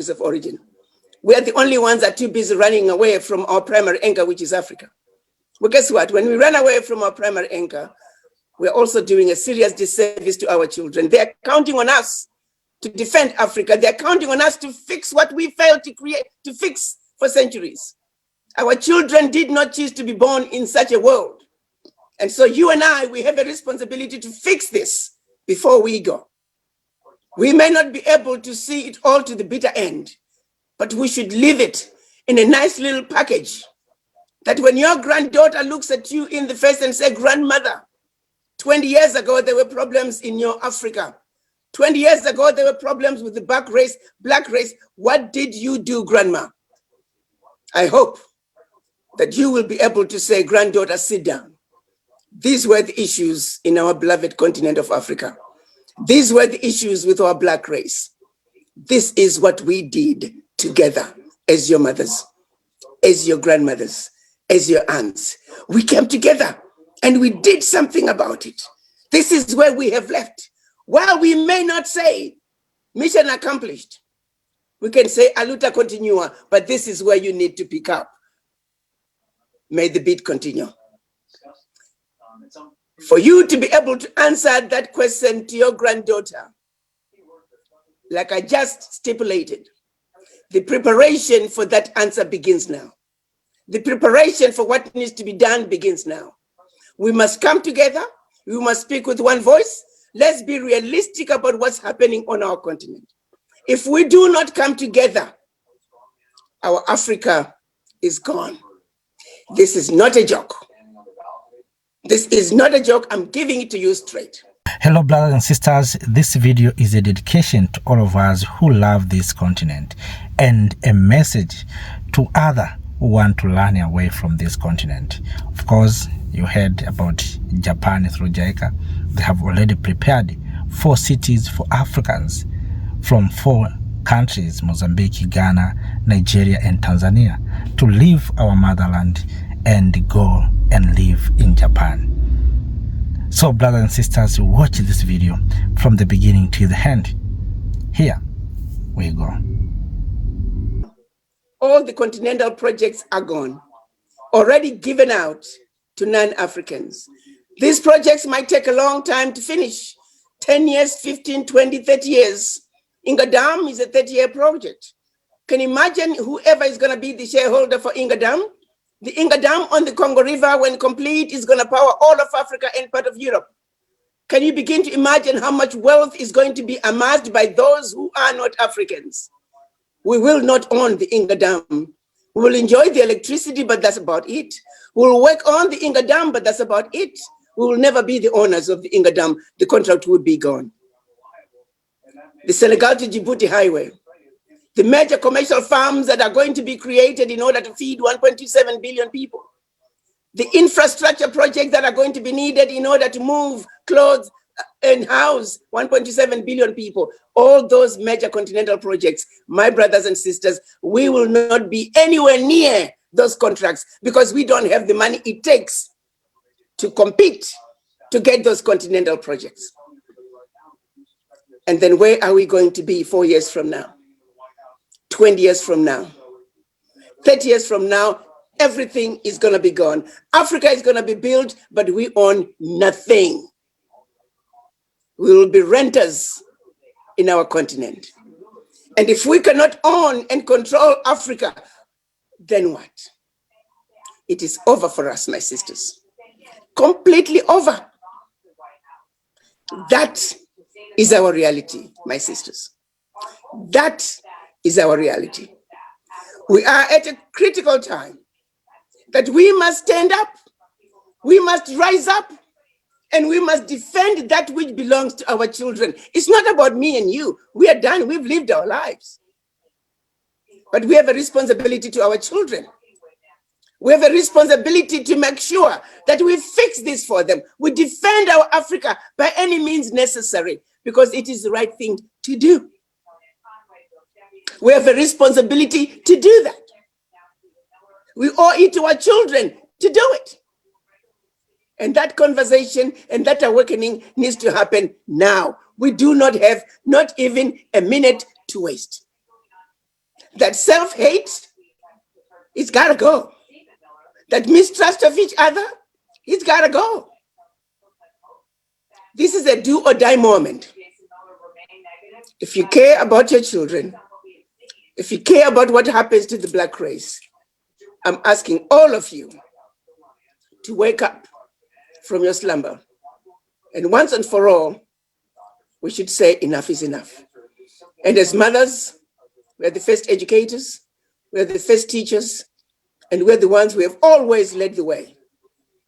countries of origin. We are the only ones that are too busy running away from our primary anchor, which is Africa. Well, guess what? When we run away from our primary anchor, we're also doing a serious disservice to our children. They're counting on us to defend Africa. They're counting on us to fix what we failed to fix for centuries. Our children did not choose to be born in such a world. And so you and I, we have a responsibility to fix this before we go. We may not be able to see it all to the bitter end, but we should leave it in a nice little package that when your granddaughter looks at you in the face and says, grandmother, 20 years ago, there were problems in your Africa. 20 years ago, there were problems with the black race. What did you do, grandma? I hope that you will be able to say, granddaughter, sit down. These were the issues in our beloved continent of Africa. These were the issues with our black race. This is what we did together as your mothers, as your grandmothers, as your aunts. We came together and we did something about it. This is where we have left. While we may not say mission accomplished, we can say aluta continua, but this is where you need to pick up. May the beat continue. For you to be able to answer that question to your granddaughter, like I just stipulated, the preparation for that answer begins now. The preparation for what needs to be done begins now. We must come together. We must speak with one voice. Let's be realistic about what's happening on our continent. If we do not come together, our Africa is gone. This is not a joke. This is not a joke. I'm giving it to you straight. Hello, brothers and sisters. This video is a dedication to all of us who love this continent and a message to others who want to learn away from this continent. Of course, you heard about Japan through JICA. They have already prepared 4 cities for Africans from 4 countries, Mozambique, Ghana, Nigeria, and Tanzania, to leave our motherland and go and live in Japan. So, brothers and sisters, watch this video from the beginning to the end. Here we go. All the continental projects are gone, already given out to non-Africans. These projects might take a long time to finish, 10 years, 15, 20, 30 years. Inga Dam is a 30-year project. Can you imagine whoever is going to be the shareholder for Inga Dam? The Inga Dam on the Congo River, when complete, is going to power all of Africa and part of Europe. Can you begin to imagine how much wealth is going to be amassed by those who are not Africans? We will not own the Inga Dam. We will enjoy the electricity, but that's about it. We will work on the Inga Dam, but that's about it. We will never be the owners of the Inga Dam. The contract would be gone. The Senegal to Djibouti highway, the major commercial farms that are going to be created in order to feed 1.27 billion people, the infrastructure projects that are going to be needed in order to move, clothes, and house 1.27 billion people, all those major continental projects, my brothers and sisters, we will not be anywhere near those contracts because we don't have the money it takes to compete to get those continental projects. And then where are we going to be 4 years from now, 20 years from now, 30 years from now? Everything is going to be gone. Africa is going to be built, but we own nothing. We will be renters in our continent. And if we cannot own and control Africa, then what? It is over for us, my sisters. Completely over. That is our reality, my sisters. That is our reality. We are at a critical time that we must stand up, we must rise up, and we must defend that which belongs to our children. It's not about me and you. We are done. We've lived our lives. But we have a responsibility to our children. We have a responsibility to make sure that we fix this for them. We defend our Africa by any means necessary because it is the right thing to do. We have a responsibility to do that. We owe it to our children to do it. And that conversation and that awakening needs to happen now. We do not have not even a minute to waste. That self-hate, it's gotta go. That mistrust of each other, it's gotta go. This is a do or die moment. If you care about your children, if you care about what happens to the Black race, I'm asking all of you to wake up from your slumber. And once and for all, we should say enough is enough. And as mothers, we're the first educators, we're the first teachers, and we're the ones who have always led the way,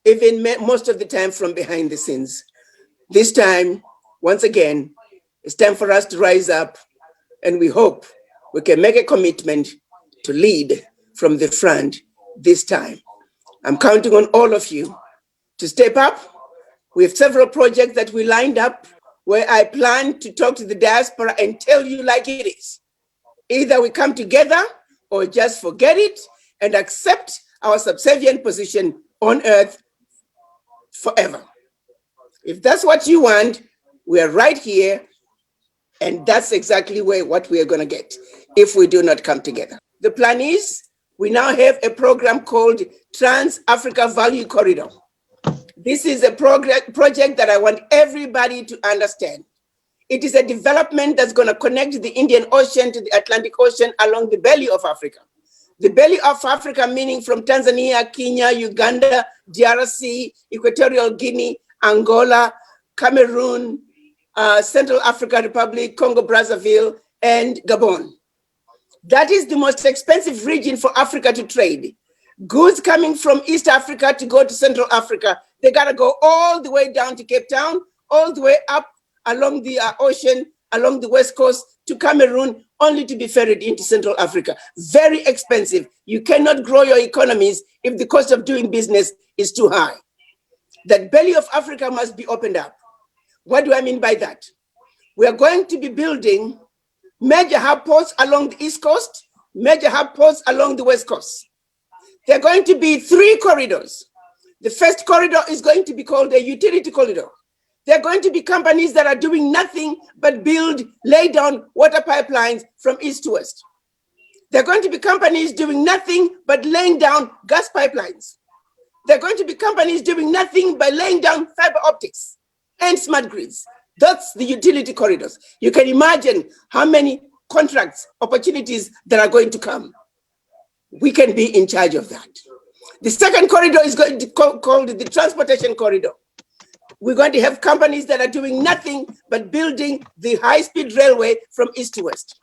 even most of the time from behind the scenes. This time, once again, it's time for us to rise up, and we hope we can make a commitment to lead from the front this time. I'm counting on all of you to step up. We have several projects that we lined up where I plan to talk to the diaspora and tell you like it is. Either we come together or just forget it and accept our subservient position on earth forever. If that's what you want, we are right here, and that's exactly what we are going to get if we do not come together. The plan is we now have a program called Trans-Africa Value Corridor. This is a project that I want everybody to understand. It is a development that's going to connect the Indian Ocean to the Atlantic Ocean along the belly of Africa. The belly of Africa, meaning from Tanzania, Kenya, Uganda, DRC, Equatorial Guinea, Angola, Cameroon, Central African Republic, Congo Brazzaville, and Gabon. That is the most expensive region for Africa to trade. Goods coming from East Africa to go to Central Africa, they gotta go all the way down to Cape Town, all the way up along the ocean, along the west coast to Cameroon, only to be ferried into Central Africa. Very expensive. You cannot grow your economies if the cost of doing business is too high. That belly of Africa must be opened up. What do I mean by that? We are going to be building major hub ports along the East Coast, major hub ports along the West Coast. There are going to be 3 corridors. The first corridor is going to be called a utility corridor. There are going to be companies that are doing nothing but lay down water pipelines from east to west. There are going to be companies doing nothing but laying down gas pipelines. There are going to be companies doing nothing but laying down fiber optics and smart grids. That's the utility corridors. You can imagine how many contracts, opportunities that are going to come. We can be in charge of that. The second corridor is going to be called the transportation corridor. We're going to have companies that are doing nothing but building the high-speed railway from east to west.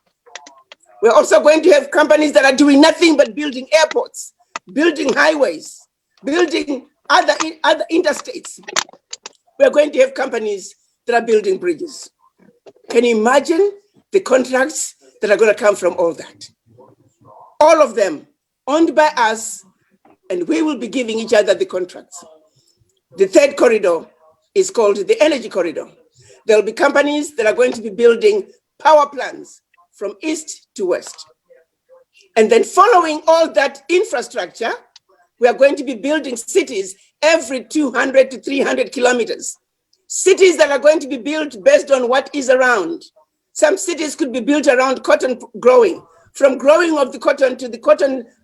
We're also going to have companies that are doing nothing but building airports, building highways, building other interstates. We're going to have companies that are building bridges. Can you imagine the contracts that are going to come from all that? All of them owned by us, and we will be giving each other the contracts. The third corridor is called the energy corridor. There will be companies that are going to be building power plants from east to west. And then following all that infrastructure, we are going to be building cities every 200 to 300 kilometers. Cities that are going to be built based on what is around. Some cities could be built around cotton growing, from growing of the cotton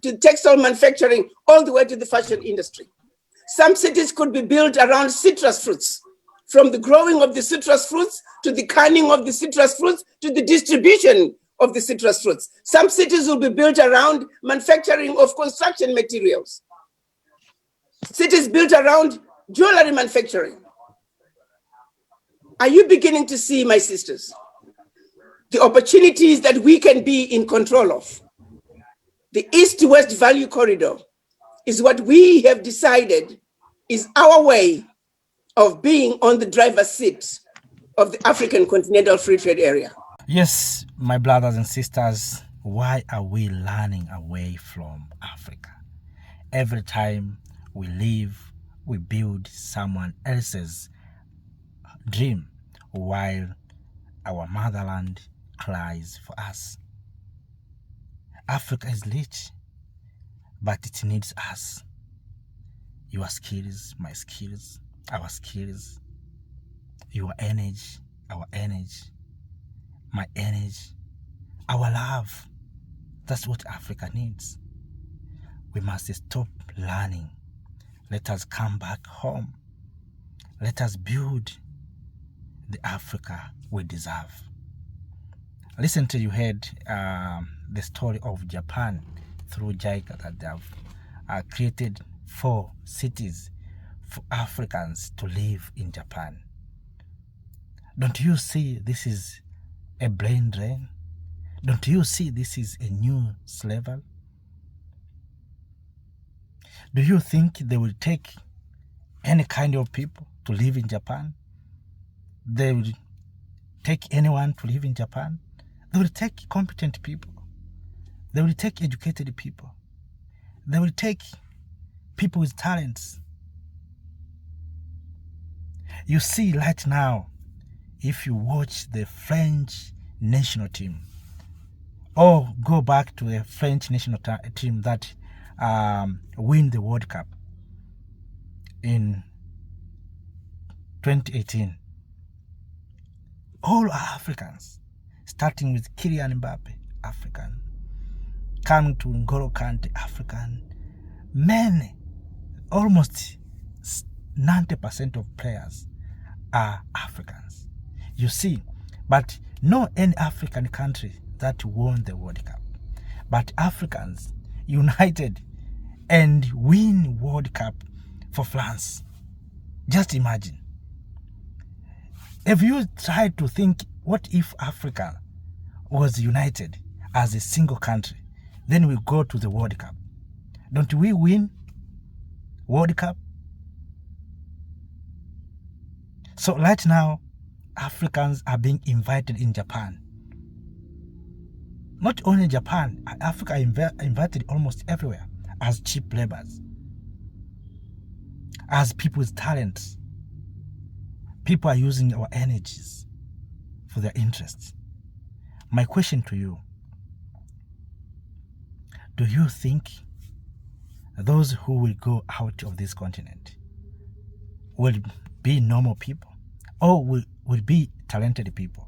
to textile manufacturing, all the way to the fashion industry. Some cities could be built around citrus fruits, from the growing of the citrus fruits to the canning of the citrus fruits to the distribution of the citrus fruits. Some cities will be built around manufacturing of construction materials. Cities built around jewelry manufacturing. Are you beginning to see, my sisters, the opportunities that we can be in control of? The East-West Value Corridor is what we have decided is our way of being on the driver's seat of the African Continental Free Trade Area. Yes, my brothers and sisters, why are we running away from Africa? Every time we leave, we build someone else's dream while our motherland cries for us. Africa is rich, but it needs us. Your skills, my skills, our skills, your energy, our energy, my energy, our love. That's what Africa needs. We must stop learning. Let us come back home. Let us build the Africa we deserve. Recently, you heard the story of Japan through JICA, that they have created 4 cities for Africans to live in Japan. Don't you see this is a brain drain? Don't you see this is a new slavery? Do you think they will take any kind of people to live in Japan? They will take anyone to live in Japan? They will take competent people. They will take educated people. They will take people with talents. You see right now, if you watch the French national team, or go back to the French national team that win the World Cup in 2018, all are Africans, starting with Kylian Mbappe, African, coming to N'Golo Kante, African. Many, almost 90% of players are Africans. You see, but no any African country that won the World Cup, but Africans united and win World Cup for France. Just imagine. If you try to think, what if Africa was united as a single country, then we go to the World Cup. Don't we win World Cup? So right now, Africans are being invited in Japan. Not only Japan, Africa invited almost everywhere as cheap laborers, as people with talents. People are using our energies for their interests. My question to you, do you think those who will go out of this continent will be normal people or will be talented people?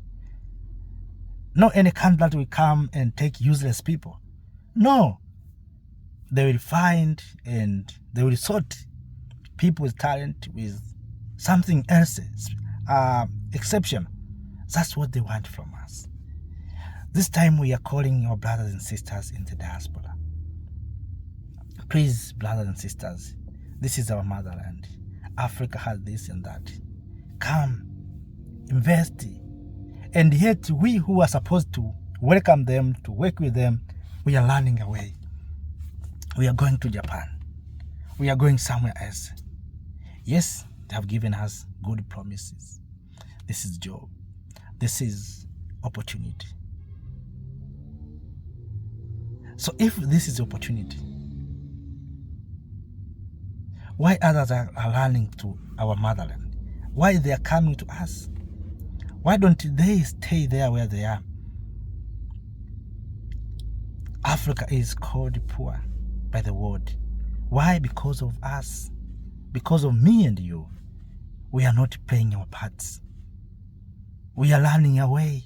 Not any country that will come and take useless people. No. They will find and they will sort people with talent with something else, exception. That's what they want from us. This time we are calling our brothers and sisters in the diaspora. Please, brothers and sisters, this is our motherland. Africa has this and that. Come, invest. And yet we who are supposed to welcome them, to work with them, we are running away. We are going to Japan. We are going somewhere else. Yes, they have given us good promises. This is job. This is opportunity. So if this is opportunity, why others are running to our motherland? Why they are coming to us? Why don't they stay there where they are? Africa is called poor by the world. Why? Because of us. Because of me and you. We are not playing our parts. We are running away.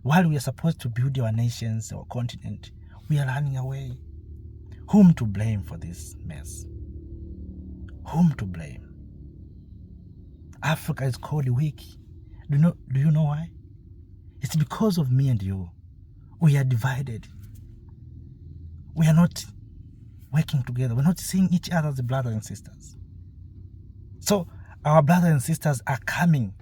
While we are supposed to build our nations, our continent, we are running away. Whom to blame for this mess? Whom to blame? Africa is called weak. Do you know why? It's because of me and you. We are divided. We are not working together. We're not seeing each other as brothers and sisters. So our brothers and sisters are coming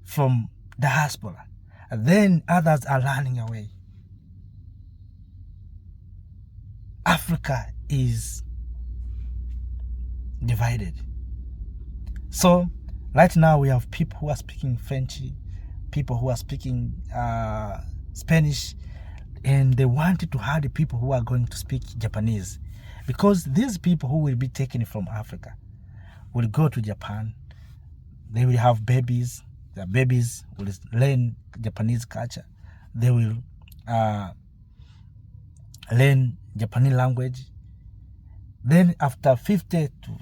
from diaspora. And then others are running away. Africa is divided. So right now we have people who are speaking French, people who are speaking Spanish, and they wanted to hire people who are going to speak Japanese, because these people who will be taken from Africa will go to Japan. They will have babies. Their babies will learn Japanese culture. They will learn Japanese language. Then after 50 to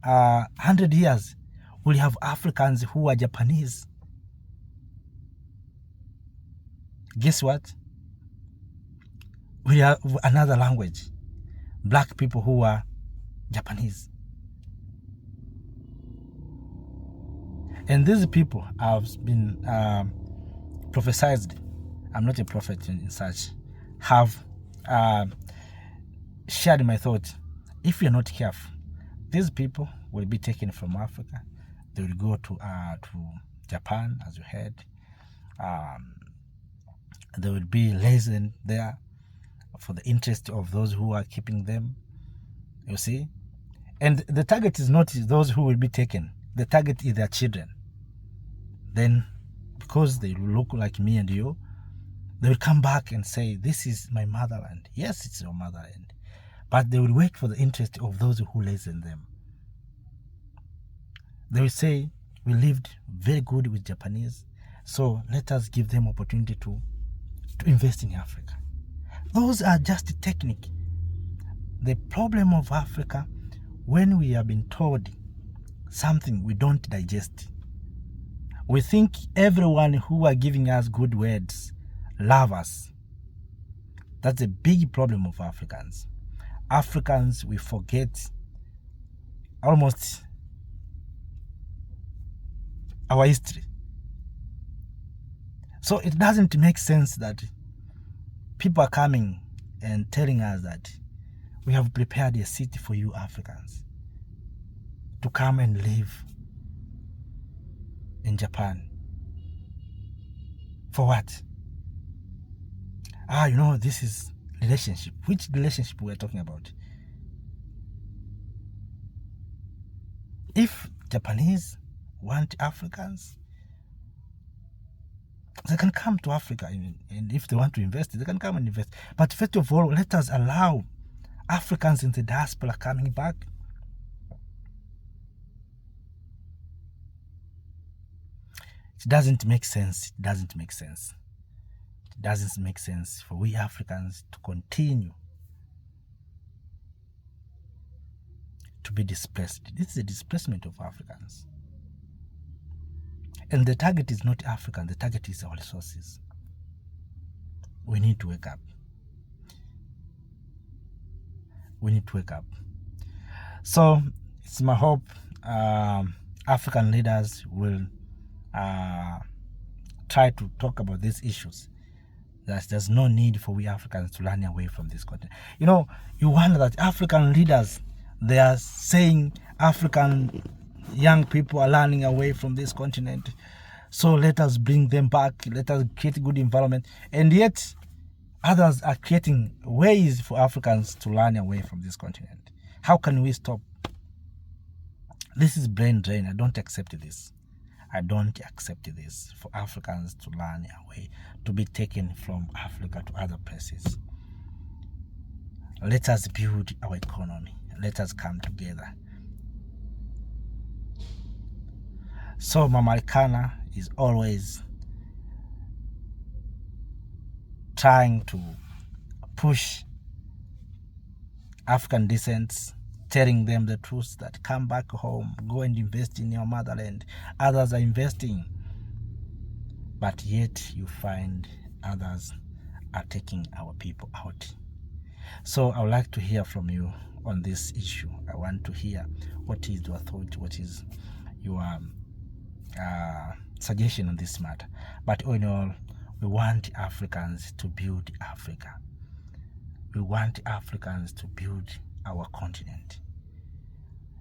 100 years, we'll have Africans who are Japanese. Guess what? we have another language. Black people who are Japanese. And these people have been prophesied, I'm not a prophet in such, have shared my thought. If you're not careful, these people will be taken from Africa. They will go to Japan, as you heard. They will be lazen there for the interest of those who are keeping them, you see. And the target is not those who will be taken. The target is their children. Then, because they look like me and you, they will come back and say, this is my motherland. Yes, it's your motherland. But they will wait for the interest of those who lazen them. They will say, we lived very good with Japanese, so let us give them opportunity to invest in Africa. Those are just a technique. The problem of Africa, when we have been told something, we don't digest. We think everyone who are giving us good words love us. That's a big problem of Africans. Africans, we forget almost our history. So it doesn't make sense that people are coming and telling us that we have prepared a city for you Africans to come and live in Japan. For what? This is relationship. Which relationship we're talking about? If Japanese want Africans, they can come to Africa, and if they want to invest, they can come and invest. But first of all, let us allow Africans in the diaspora coming back. It doesn't make sense. It doesn't make sense. It doesn't make sense for we Africans to continue to be displaced. This is a displacement of Africans. And the target is not African, the target is our resources. We need to wake up. We need to wake up. So it's my hope African leaders will try to talk about these issues. That there's no need for we Africans to run away from this continent. You wonder that African leaders, they are saying African young people are running away from this continent. So let us bring them back. Let us create a good environment. And yet, others are creating ways for Africans to run away from this continent. How can we stop? This is brain drain. I don't accept this. I don't accept this for Africans to run away, to be taken from Africa to other places. Let us build our economy. Let us come together. So Mama Arikana is always trying to push African descents, telling them the truth that come back home, go and invest in your motherland. Others are investing, but yet you find others are taking our people out. So I would like to hear from you on this issue. I want to hear what is your thought, what is your suggestion on this matter. But all in all, we want Africans to build Africa. We want Africans to build our continent.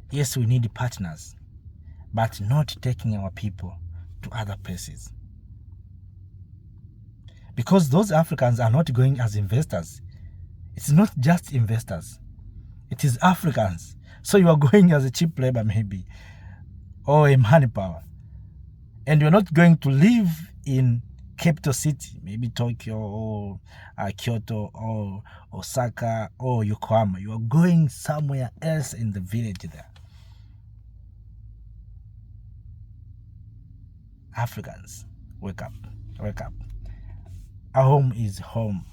Yes, we need partners, but not taking our people to other places. Because those Africans are not going as investors. It's not just investors. It is Africans. So you are going as a cheap labor maybe, or a manpower. And you're not going to live in capital city, maybe Tokyo or Kyoto or Osaka or Yokohama. You are going somewhere else in the village there. Africans, wake up, wake up. Our home is home.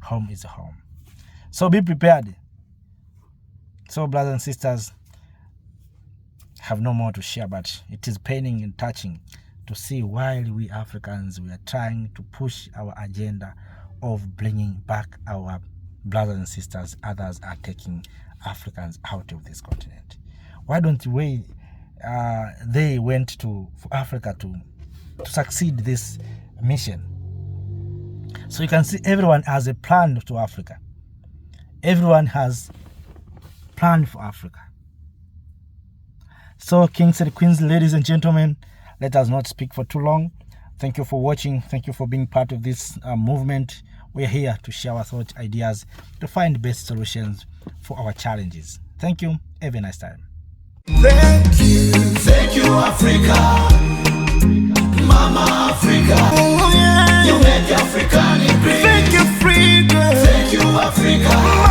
Home is home. So be prepared. So brothers and sisters, have no more to share, but it is paining and touching to see while we Africans, we are trying to push our agenda of bringing back our brothers and sisters, others are taking Africans out of this continent. Why don't they went for Africa to succeed this mission? So you can see everyone has a plan to Africa. Everyone has planned for Africa. So kings and queens, ladies and gentlemen, let us not speak for too long. Thank you for watching. Thank you for being part of this movement. We are here to share our thoughts, ideas, to find the best solutions for our challenges. Thank you. Have a nice time. Thank you, Africa, Mama Africa. Oh, yeah. You make African great. Thank you, Africa. Thank you, Africa.